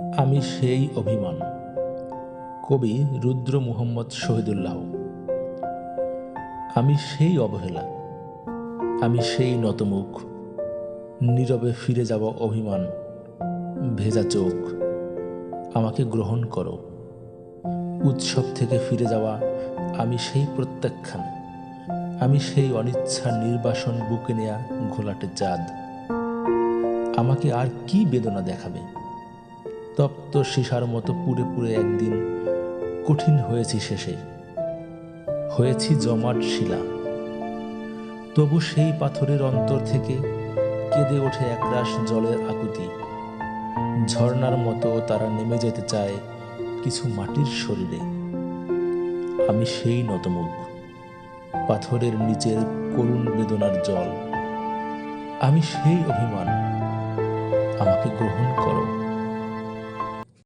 আমি সেই অভিমান। কবি রুদ্র মুহম্মদ শহীদুল্লাহ। আমি সেই অবহেলা, আমি সেই নতমুখ, নীরবে ফিরে যাওয়া অভিমান, ভেজা চোখ। আমাকে গ্রহণ করো। উৎসব থেকে ফিরে যাওয়া আমি সেই প্রত্যাখ্যান, আমি সেই অনিচ্ছা নির্বাসন বুকে নেয়া ঘোলাটে চাঁদ। আমাকে আর কি বেদনা দেখাবে? তপ্ত সীসার মতো পুড়ে পুড়ে একদিন কঠিন হয়েছি শেষে, হয়েছি জমাট শিলা। তবু সেই পাথরের অন্তর থেকে কেঁদে ওঠে একরাশ জলের আকুতি। ঝর্ণার মতো তারা নেমে যেতে চায় কিছু মাটির শরীরে। আমি সেই নতমুখ, পাথরের নিচের করুণ বেদনার জল। আমি সেই অভিমান, আমাকে গ্রহণ করো।